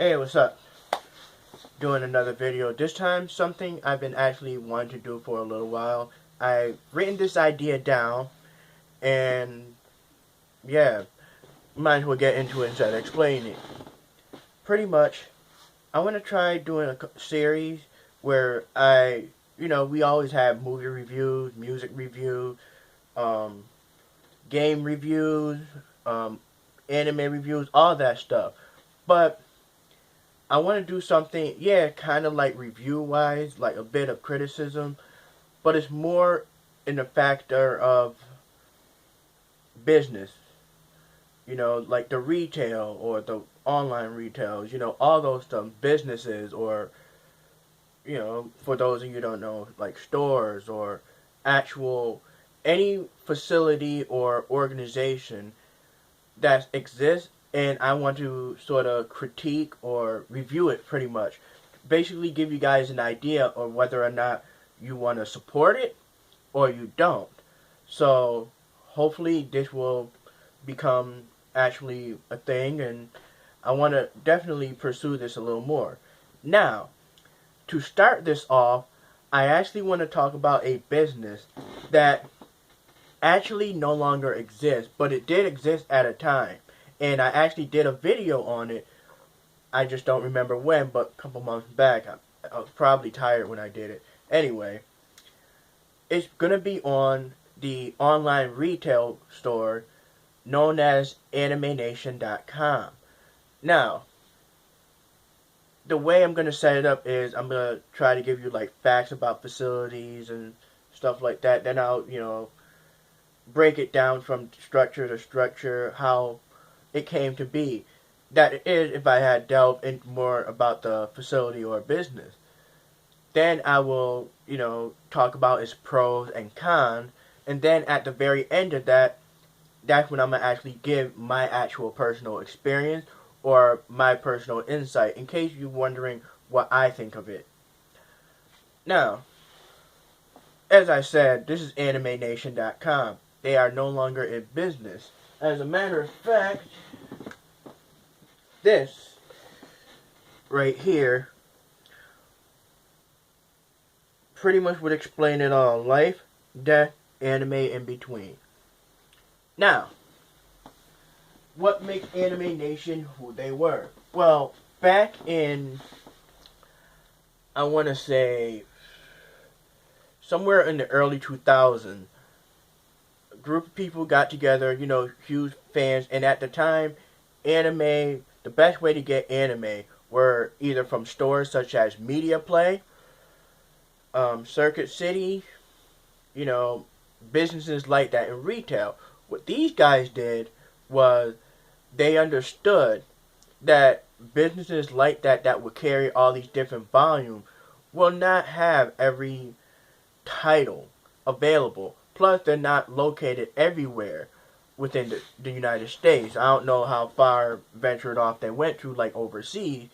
Hey, what's up? Doing another video. This time, something I've been actually wanting to do for a little while. I've written this idea down, and yeah, might as well get into it instead of explaining it. Pretty much, I want to try doing a series where we always have movie reviews, music reviews, um, game reviews, um, anime reviews, all that stuff. But I want to do something, yeah, kind of like review-wise, like a bit of criticism, but it's more in the factor of business, like the retail or the online retails, all those stuff, businesses or, for those of you who don't know, like stores or actual, any facility or organization that exists, and I want to sort of critique or review it pretty much. Basically give you guys an idea of whether or not you want to support it or you don't. So hopefully this will become actually a thing, and I want to definitely pursue this a little more. Now, to start this off, I actually want to talk about a business that actually no longer exists, but it did exist at a time. And I actually did a video on it. I just don't remember when, but a couple months back. I was probably tired when I did it. Anyway, it's going to be on the online retail store known as AnimeNation.com. Now, the way I'm going to set it up is I'm going to try to give you like facts about facilities and stuff like that. Then I'll, break it down from structure to structure, how it came to be. That is, if I had delved in more about the facility or business. Then I will, talk about its pros and cons. And then at the very end of that, that's when I'm going to actually give my actual personal experience or my personal insight, in case you're wondering what I think of it. Now, as I said, this is AnimeNation.com. They are no longer in business. As a matter of fact, this right here pretty much would explain it all. Life, death, anime, in between. Now, what makes Anime Nation who they were? Well, back in, I want to say, somewhere in the early 2000s, a group of people got together, huge fans, and at the time, anime, the best way to get anime were either from stores such as Media Play, Circuit City, businesses like that in retail. What these guys did was they understood that businesses like that would carry all these different volumes will not have every title available. Plus, they're not located everywhere within the United States. I don't know how far ventured off they went to, like overseas,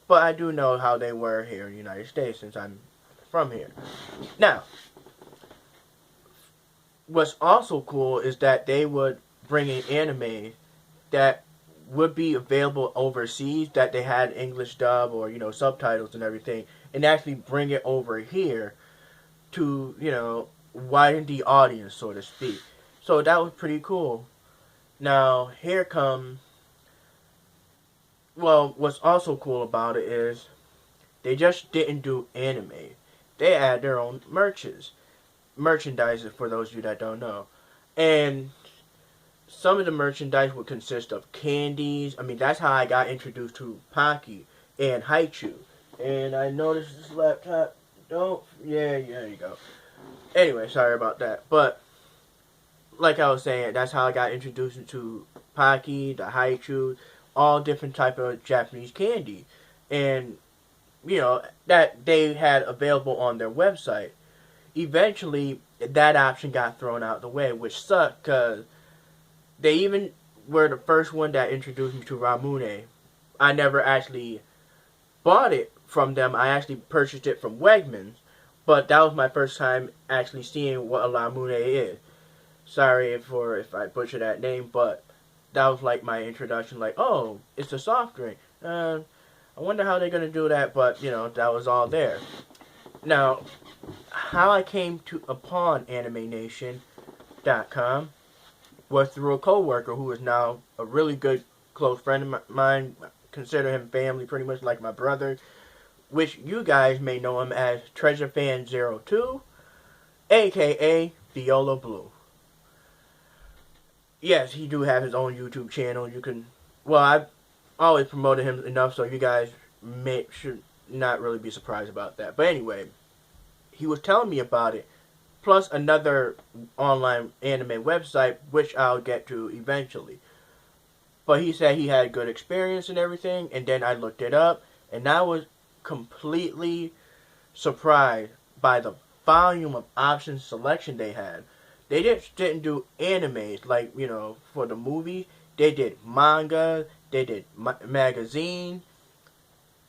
but I do know how they were here in the United States since I'm from here. Now, what's also cool is that they would bring in anime that would be available overseas, that they had English dub or subtitles and everything, and actually bring it over here to widen the audience, so to speak. So that was pretty cool. Now here comes, well, what's also cool about it is they just didn't do anime. They had their own merchandise for those of you that don't know. And some of the merchandise would consist of candies. I mean, that's how I got introduced to Pocky and Haichu. And I noticed this laptop don't, yeah, there you go. Anyway, sorry about that. But, like I was saying, that's how I got introduced to Pocky, the Haichu, all different type of Japanese candy. And, that they had available on their website. Eventually, that option got thrown out the way, which sucked because they even were the first one that introduced me to Ramune. I never actually bought it from them. I actually purchased it from Wegmans, but that was my first time actually seeing what a Ramune is. Sorry if I butcher that name, but that was like my introduction. Like, oh, it's a soft drink. I wonder how they're gonna do that, but you know, that was all there. Now, how I came to upon AnimeNation.com was through a coworker who is now a really good close friend of mine. Consider him family, pretty much like my brother, which you guys may know him as TreasureFan02, aka Viola Blue. Yes, he do have his own YouTube channel. You can, well, I've always promoted him enough so you guys should not really be surprised about that. But anyway, he was telling me about it, plus another online anime website, which I'll get to eventually. But he said he had good experience and everything, and then I looked it up, and I was completely surprised by the volume of options selection they had. They didn't do animes like, you know, for the movies. They did manga, they did magazine,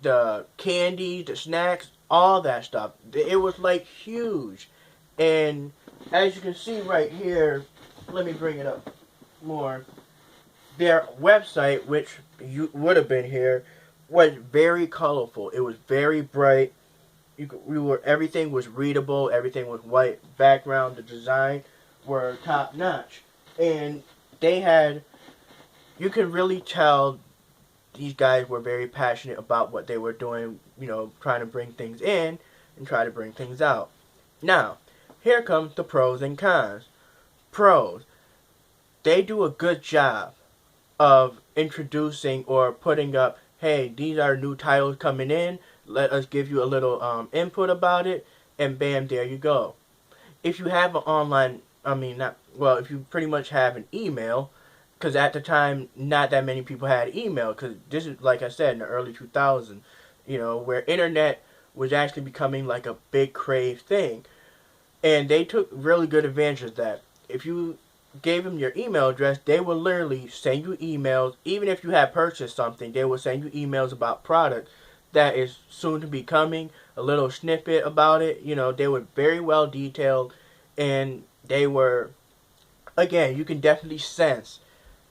the candy, the snacks, all that stuff. It was like huge. And as you can see right here, let me bring it up more. Their website, which you would have been here, was very colorful. It was very bright. Everything was readable. Everything was white background. The design were top notch, and they had. You can really tell these guys were very passionate about what they were doing. You know, trying to bring things in and try to bring things out. Now, here comes the pros and cons. Pros. They do a good job of introducing or putting up, hey, these are new titles coming in, let us give you a little input about it, and bam, there you go. If you have an online, if you pretty much have an email, because at the time, not that many people had email, because this is, like I said, in the early 2000s, you know, where internet was actually becoming like a big crave thing. And they took really good advantage of that. If you gave them your email address, they will literally send you emails. Even if you have purchased something, they will send you emails about product that is soon to be coming, a little snippet about it. You know, they were very well detailed, and they were, again, you can definitely sense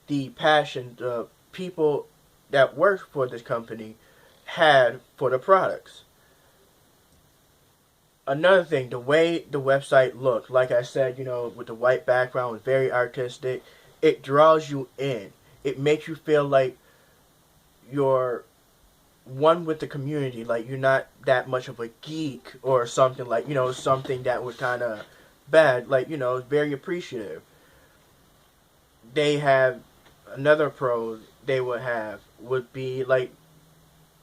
the passion the people that worked for this company had for the products. Another thing, the way the website looked, like I said, you know, with the white background, was very artistic. It draws you in. It makes you feel like you're one with the community, like you're not that much of a geek or something, like, you know, something that was kind of bad, like, you know, it's very appreciative. They have another pro they would be like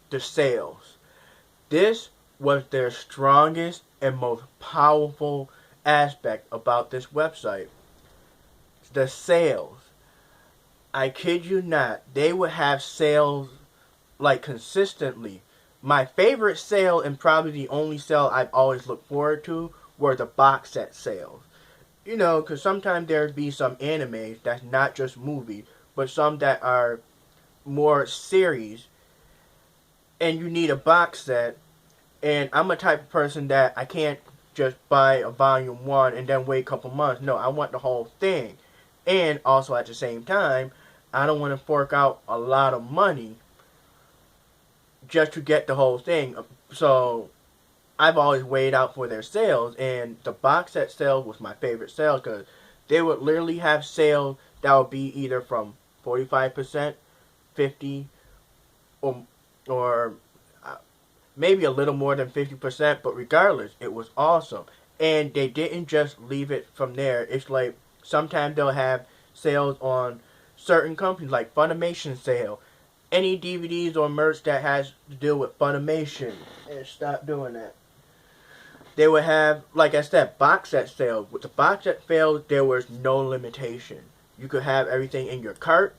the sales. This was their strongest and most powerful aspect about this website. The sales. I kid you not, they would have sales like consistently. My favorite sale, and probably the only sale I've always looked forward to, were the box set sales. You know, because sometimes there'd be some animes that's not just movies, but some that are more series, and you need a box set. And I'm a type of person that I can't just buy a volume 1 and then wait a couple months. No, I want the whole thing. And also at the same time, I don't want to fork out a lot of money just to get the whole thing. So I've always waited out for their sales, and the box set sale was my favorite sale because they would literally have sales that would be either from 45%, 50, or maybe a little more than 50%, but regardless, it was awesome. And they didn't just leave it from there. It's like sometimes they'll have sales on certain companies, like Funimation sale. Any DVDs or merch that has to do with Funimation, and stop doing that. They would have, like I said, box set sales. With the box set sales, there was no limitation. You could have everything in your cart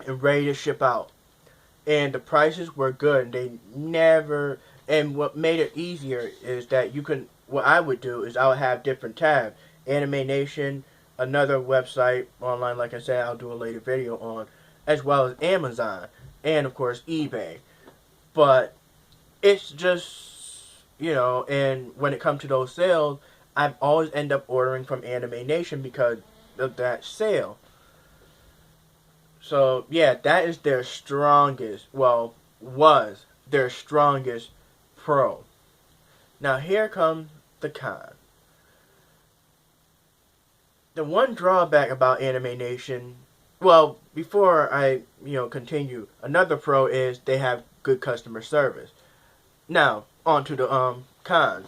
and ready to ship out. And the prices were good. They never, and what made it easier is that you can, what I would do is I would have different tabs. Anime Nation, another website online, like I said, I'll do a later video on, as well as Amazon, and of course eBay. But it's just, you know, and when it comes to those sales, I've always end up ordering from Anime Nation because of that sale. So, yeah, that is their strongest, well, was their strongest pro. Now here comes the con. The one drawback about Anime Nation, well, before I continue, another pro is they have good customer service. Now on to the con.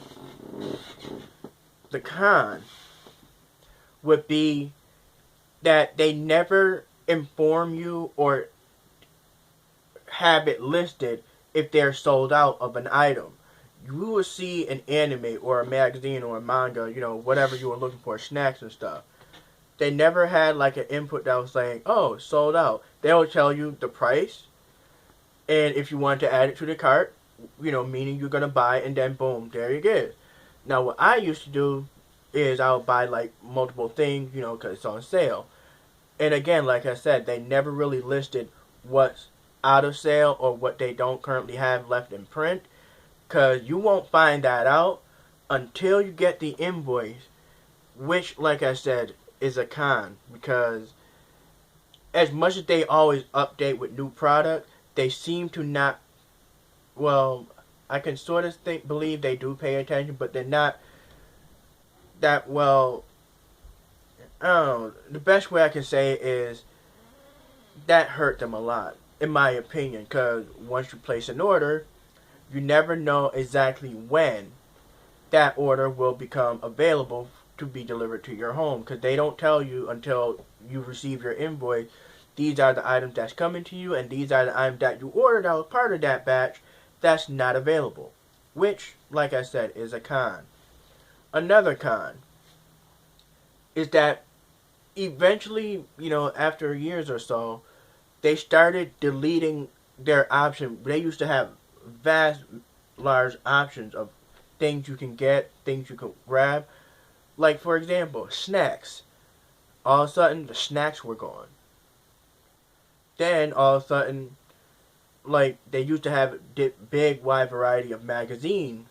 The con would be that they never inform you or have it listed if they're sold out of an item. You will see an anime or a magazine or a manga, whatever you were looking for, snacks and stuff. They never had like an input that was saying, oh, sold out. They'll tell you the price, and if you want to add it to the cart, meaning you're going to buy it, and then boom, there you go. Now what I used to do is I would buy like multiple things, because it's on sale. And again, like I said, they never really listed what's out of sale or what they don't currently have left in print, because you won't find that out until you get the invoice, which, like I said, is a con, because as much as they always update with new product, they seem to not, well, I can sort of believe they do pay attention, but they're not that well. I don't know, the best way I can say is that hurt them a lot, in my opinion, because once you place an order, you never know exactly when that order will become available to be delivered to your home, because they don't tell you until you receive your invoice, these are the items that's coming to you, and these are the items that you ordered that was part of that batch that's not available, which, like I said, is a con. Another con is that eventually, after years or so, they started deleting their option. They used to have vast, large options of things you can get, things you can grab. Like, for example, snacks. All of a sudden, the snacks were gone. Then, all of a sudden, like, they used to have a big, wide variety of magazines.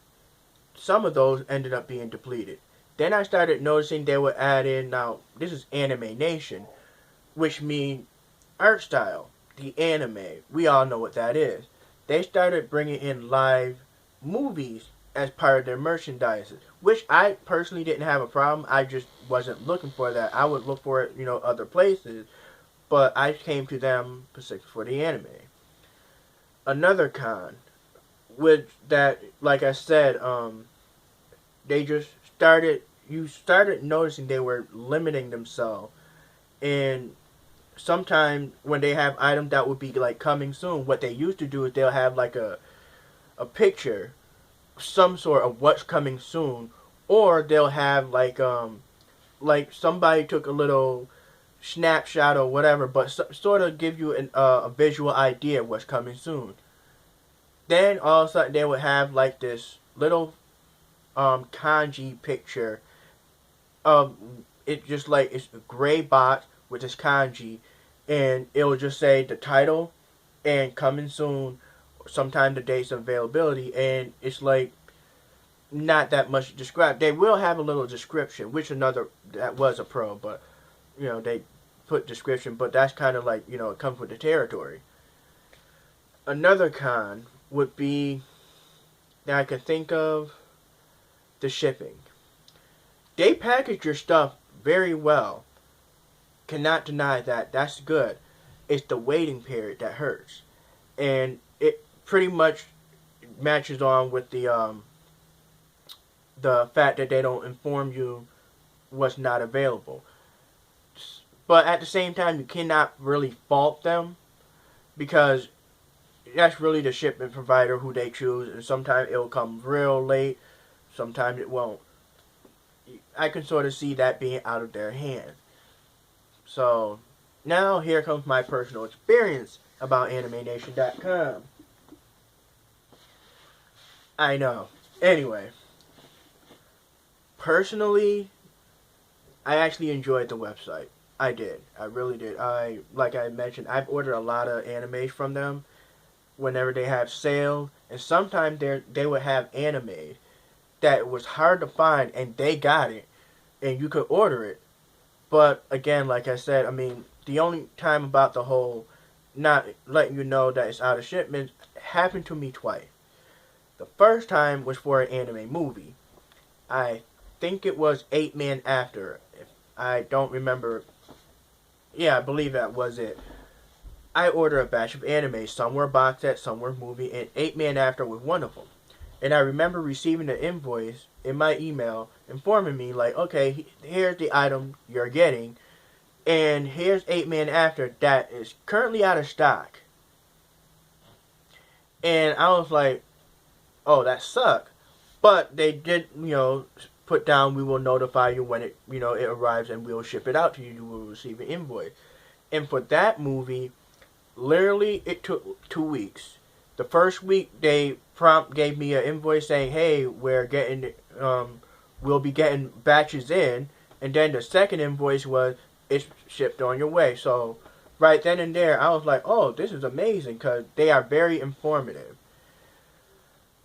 Some of those ended up being depleted. Then I started noticing they would add in, now, this is Anime Nation, which means art style, the anime. We all know what that is. They started bringing in live movies as part of their merchandise, which I personally didn't have a problem. I just wasn't looking for that. I would look for it, other places, but I came to them specifically for the anime. Another con, which that, like I said, they just you started noticing they were limiting themselves, and sometimes when they have items that would be like coming soon, what they used to do is they'll have like a picture, some sort of what's coming soon, or they'll have like somebody took a little snapshot or whatever, but sort of give you a visual idea of what's coming soon. Then all of a sudden they would have like this little kanji picture of it, just like it's a gray box with this kanji, and it will just say the title and coming soon, sometime the dates of availability, and it's like not that much described. They will have a little description, which that was a pro, but they put description, but that's kind of like, it comes with the territory. Another con would be that I could think of, the shipping. They package your stuff very well. Cannot deny that. That's good. It's the waiting period that hurts. And it pretty much matches on with the fact that they don't inform you what's not available. But at the same time, you cannot really fault them, because that's really the shipment provider who they choose, and sometimes it'll come real late, sometimes it won't. I can sort of see that being out of their hands. So, now here comes my personal experience about AnimeNation.com. I know. Anyway, personally, I actually enjoyed the website. I did. I really did. Like I mentioned, I've ordered a lot of anime from them whenever they have sale, and sometimes they would have anime that was hard to find, and they got it, and you could order it. But again, like I said, the only time about the whole not letting you know that it's out of shipment happened to me twice. The first time was for an anime movie. I think it was 8 Man After. If I don't remember. Yeah, I believe that was it. I ordered a batch of anime. Some were box set, some were movie, and 8 Man After was one of them. And I remember receiving the invoice in my email informing me, like, okay, here's the item you're getting, and here's 8 Man After that is currently out of stock. And I was like, oh, that sucks. But they did, put down, we will notify you when it arrives, and we'll ship it out to you. You will receive an invoice. And for that movie, literally, it took 2 weeks. The first week, they gave me an invoice saying, hey, we'll be getting batches in. And then the second invoice was, it's shipped on your way. So, right then and there, I was like, oh, this is amazing, because they are very informative.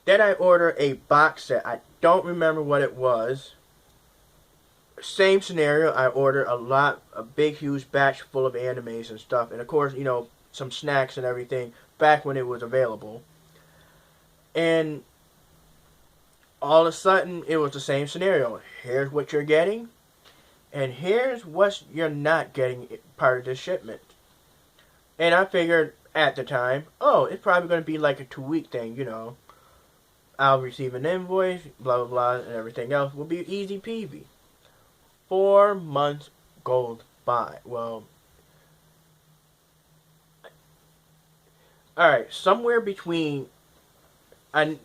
Then I ordered a box set. I don't remember what it was. Same scenario. I ordered a big, huge batch full of animes and stuff. And of course, some snacks and everything back when it was available. And all of a sudden, it was the same scenario. Here's what you're getting, and here's what you're not getting part of this shipment. And I figured at the time, oh, it's probably going to be like a 2-week thing, I'll receive an invoice, blah, blah, blah, and everything else will be easy peasy. 4 months goes by. Well, alright, somewhere between, I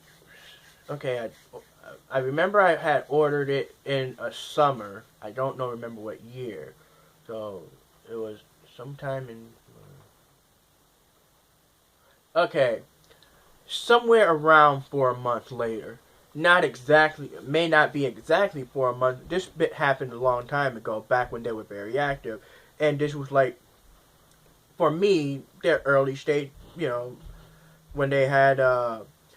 remember I had ordered it in a summer. I don't remember what year. So, it was sometime in, somewhere around 4 months later. Not exactly, it may not be exactly 4 months. This bit happened a long time ago, back when they were very active. And this was like, for me, their early stage, when they had,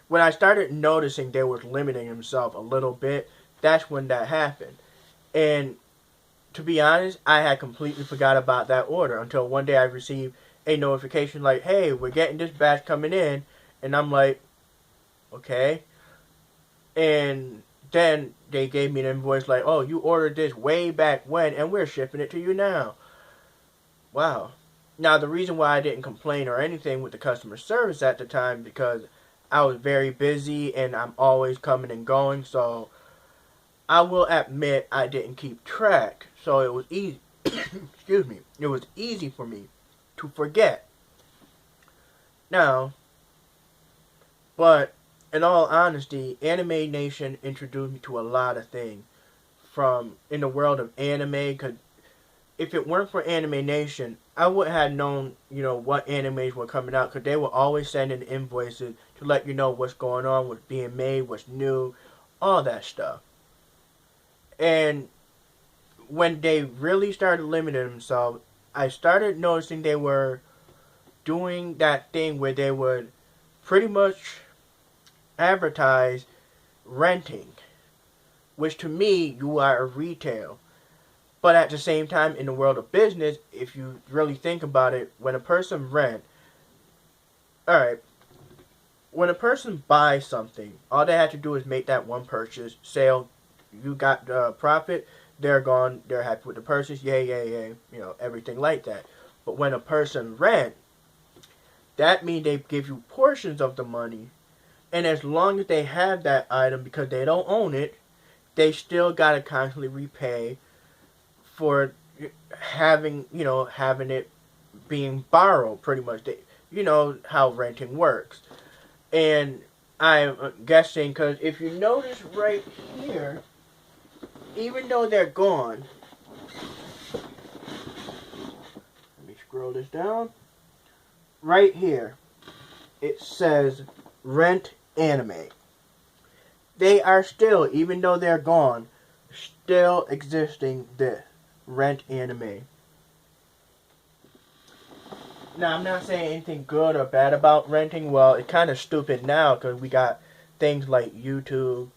when I started noticing they were limiting themselves a little bit, that's when that happened. And to be honest, I had completely forgot about that order until one day I received a notification like, hey, we're getting this batch coming in. And I'm like, okay. And then they gave me an invoice like, oh, you ordered this way back when, and we're shipping it to you now. Wow. Now, the reason why I didn't complain or anything with the customer service at the time, because I was very busy and I'm always coming and going, so I will admit I didn't keep track. So it was easy, excuse me, it was easy for me to forget. Now, but in all honesty, Anime Nation introduced me to a lot of things from in the world of anime, because if it weren't for Anime Nation, I wouldn't have known, what animes were coming out, because they were always sending invoices to let you know what's going on, what's being made, what's new, all that stuff. And when they really started limiting themselves, I started noticing they were doing that thing where they would pretty much advertise renting, which to me, you are a retail. But at the same time, in the world of business, if you really think about it, when a person when a person buys something, all they have to do is make that one purchase, sale, you got the profit, they're gone, they're happy with the purchase, yay, everything like that. But when a person rent, that means they give you portions of the money, and as long as they have that item, because they don't own it, they still gotta constantly repay for having it being borrowed, pretty much. How renting works. And I'm guessing, because if you notice right here, even though they're gone, let me scroll this down. Right here, it says rent anime. They are still, even though they're gone, still existing this rent anime. Now, I'm not saying anything good or bad about renting. Well, it's kind of stupid now because we got things like YouTube,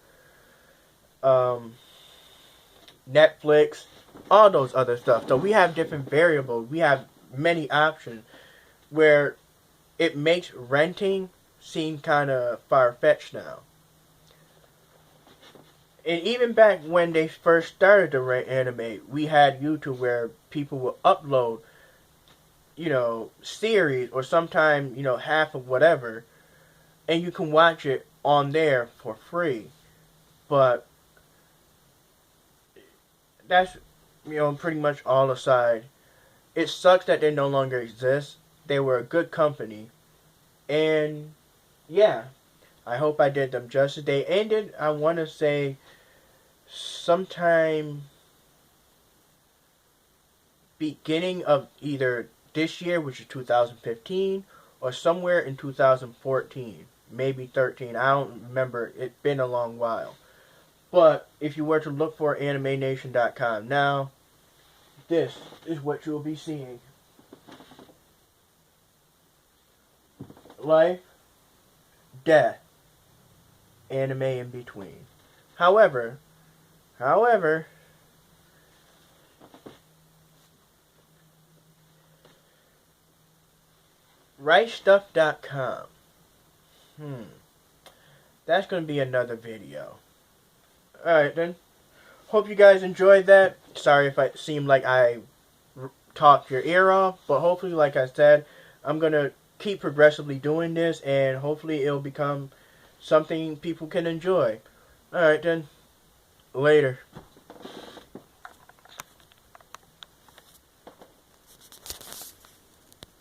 Netflix, all those other stuff. So we have different variables. We have many options where it makes renting seem kind of far-fetched now. And even back when they first started to animate, we had YouTube where people would upload, series or sometime, half of whatever, and you can watch it on there for free. But that's, pretty much all aside. It sucks that they no longer exist. They were a good company. And, yeah, I hope I did them justice. They ended, I want to say, sometime beginning of either this year, which is 2015, or somewhere in 2014, maybe 13. I don't remember. It's been a long while. But if you were to look for AnimeNation.com now, this is what you'll be seeing. Life, death, anime in between. However, RightStuff.com. That's going to be another video. Alright then. Hope you guys enjoyed that. Sorry if it seemed like I talked your ear off. But hopefully, like I said, I'm going to keep progressively doing this. And hopefully it'll become something people can enjoy. Alright then. Later.